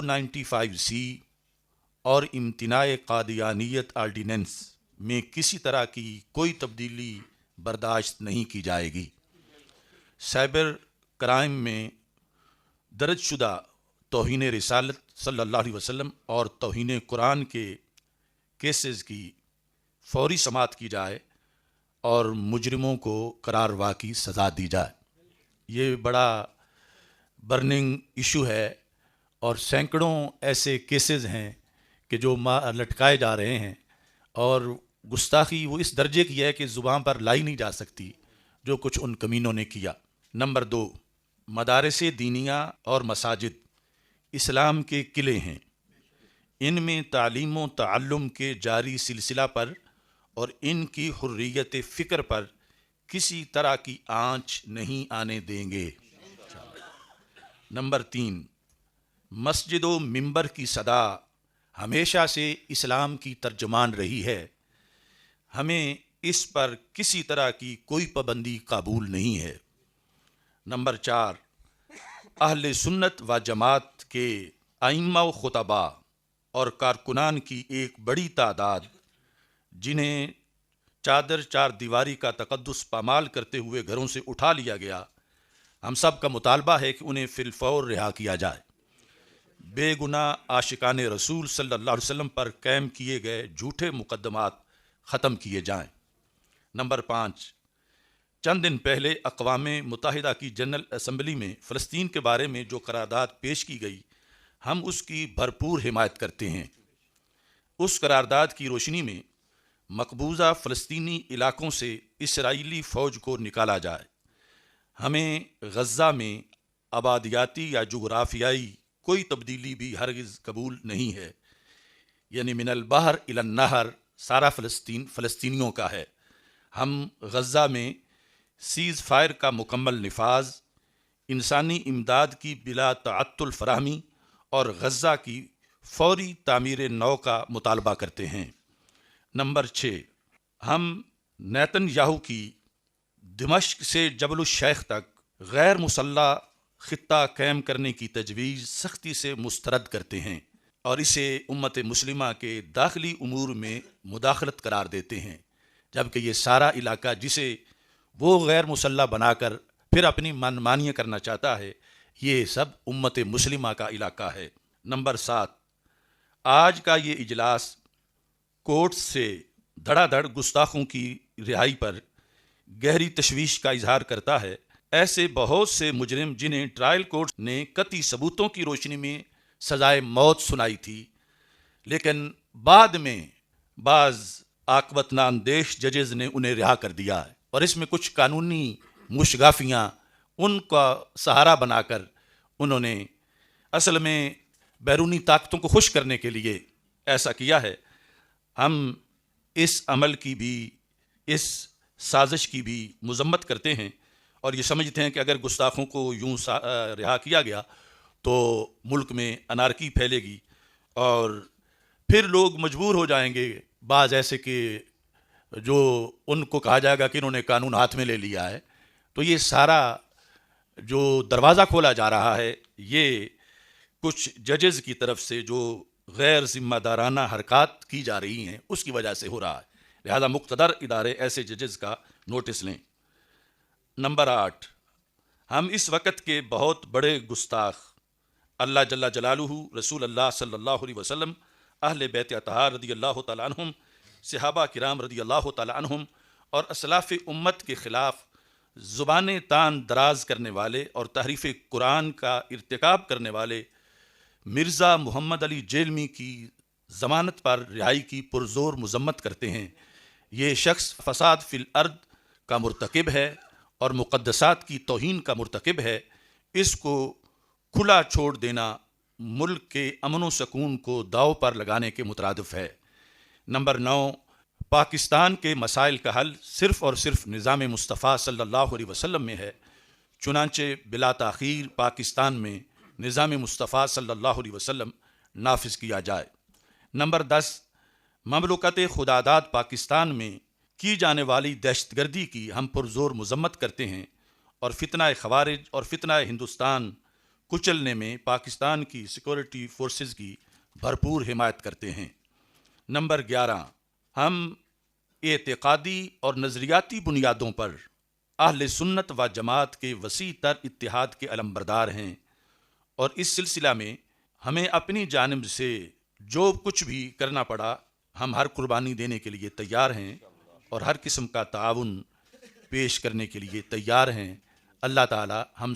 95C اور امتناع قادیانیت ordinance میں کسی طرح کی کوئی تبدیلی برداشت نہیں کی جائے گی۔ سائبر کرائم میں درج شدہ توہین رسالت صلی اللہ علیہ وسلم اور توہین قرآن کے کیسز کی فوری سماعت کی جائے اور مجرموں کو قرار واقعی سزا دی جائے۔ یہ بڑا برننگ ایشو ہے اور سینکڑوں ایسے کیسز ہیں کہ جو لٹکائے جا رہے ہیں، اور گستاخی وہ اس درجے کی ہے کہ زبان پر لائی نہیں جا سکتی جو کچھ ان کمینوں نے کیا۔ نمبر 2، مدارس دینیہ اور مساجد اسلام کے قلعے ہیں، ان میں تعلیم و تعلم کے جاری سلسلہ پر اور ان کی حریت فکر پر کسی طرح کی آنچ نہیں آنے دیں گے۔ نمبر 3، مسجد و منبر کی صدا ہمیشہ سے اسلام کی ترجمان رہی ہے، ہمیں اس پر کسی طرح کی کوئی پابندی قابول نہیں ہے۔ نمبر 4، اہل سنت و جماعت کے ائمہ و خطباء اور کارکنان کی ایک بڑی تعداد جنہیں چادر چار دیواری کا تقدس پامال کرتے ہوئے گھروں سے اٹھا لیا گیا، ہم سب کا مطالبہ ہے کہ انہیں فی الفور رہا کیا جائے، بے گناہ عاشقان رسول صلی اللہ علیہ وسلم پر قائم کیے گئے جھوٹے مقدمات ختم کیے جائیں۔ نمبر 5، چند دن پہلے اقوام متحدہ کی جنرل اسمبلی میں فلسطین کے بارے میں جو قرارداد پیش کی گئی، ہم اس کی بھرپور حمایت کرتے ہیں۔ اس قرارداد کی روشنی میں مقبوضہ فلسطینی علاقوں سے اسرائیلی فوج کو نکالا جائے۔ ہمیں غزہ میں آبادیاتی یا جغرافیائی کوئی تبدیلی بھی ہرگز قبول نہیں ہے، یعنی من البحر الی النہر سارا فلسطین فلسطینیوں کا ہے۔ ہم غزہ میں سیز فائر کا مکمل نفاذ، انسانی امداد کی بلا تعطل فراہمی اور غزہ کی فوری تعمیر نو کا مطالبہ کرتے ہیں۔ نمبر 6، ہم نیتن یاہو کی دمشق سے جبل الشیخ تک غیر مسلح خطہ قائم کرنے کی تجویز سختی سے مسترد کرتے ہیں اور اسے امت مسلمہ کے داخلی امور میں مداخلت قرار دیتے ہیں، جبکہ یہ سارا علاقہ جسے وہ غیر مسلح بنا کر پھر اپنی منمانیاں کرنا چاہتا ہے، یہ سب امت مسلمہ کا علاقہ ہے۔ نمبر 7، آج کا یہ اجلاس کورٹ سے دھڑا دھڑ گستاخوں کی رہائی پر گہری تشویش کا اظہار کرتا ہے۔ ایسے بہت سے مجرم جنہیں ٹرائل کورٹ نے قطعی ثبوتوں کی روشنی میں سزائے موت سنائی تھی، لیکن بعد میں بعض عاقبت ناندیش ججز نے انہیں رہا کر دیا ہے، اور اس میں کچھ قانونی مشگافیاں ان کا سہارا بنا کر انہوں نے اصل میں بیرونی طاقتوں کو خوش کرنے کے لیے ایسا کیا ہے۔ ہم اس عمل کی بھی، اس سازش کی بھی مذمت کرتے ہیں اور یہ سمجھتے ہیں کہ اگر گستاخوں کو یوں رہا کیا گیا تو ملک میں انارکی پھیلے گی اور پھر لوگ مجبور ہو جائیں گے، بعض ایسے کہ جو ان کو کہا جائے گا کہ انہوں نے قانون ہاتھ میں لے لیا ہے۔ تو یہ سارا جو دروازہ کھولا جا رہا ہے، یہ کچھ ججز کی طرف سے جو غیر ذمہ دارانہ حرکات کی جا رہی ہیں اس کی وجہ سے ہو رہا ہے، لہذا مقتدر ادارے ایسے ججز کا نوٹس لیں۔ نمبر 8، ہم اس وقت کے بہت بڑے گستاخ اللہ جل جلالہ، رسول اللہ صلی اللہ علیہ وسلم، اہل بیت اطہار رضی اللہ تعالیٰ عنہم، صحابہ کرام رضی اللہ تعالیٰ عنہم اور اسلاف امت کے خلاف زبانیں تان دراز کرنے والے اور تحریف قرآن کا ارتکاب کرنے والے مرزا محمد علی جیلمی کی ضمانت پر رہائی کی پرزور مذمت کرتے ہیں۔ یہ شخص فساد فی الارض کا مرتکب ہے اور مقدسات کی توہین کا مرتکب ہے، اس کو کھلا چھوڑ دینا ملک کے امن و سکون کو داؤ پر لگانے کے مترادف ہے۔ نمبر 9، پاکستان کے مسائل کا حل صرف اور صرف نظام مصطفیٰ صلی اللہ علیہ وسلم میں ہے، چنانچہ بلا تاخیر پاکستان میں نظام مصطفیٰ صلی اللہ علیہ وسلم نافذ کیا جائے۔ نمبر 10، مملکت خداداد پاکستان میں کی جانے والی دہشت گردی کی ہم پرزور مذمت کرتے ہیں اور فتنہ خوارج اور فتنہ ہندوستان کچلنے میں پاکستان کی سیکورٹی فورسز کی بھرپور حمایت کرتے ہیں۔ نمبر 11، ہم اعتقادی اور نظریاتی بنیادوں پر اہل سنت و جماعت کے وسیع تر اتحاد کے علمبردار ہیں، اور اس سلسلہ میں ہمیں اپنی جانب سے جو کچھ بھی کرنا پڑا ہم ہر قربانی دینے کے لیے تیار ہیں اور ہر قسم کا تعاون پیش کرنے کے لیے تیار ہیں۔ اللہ تعالی ہم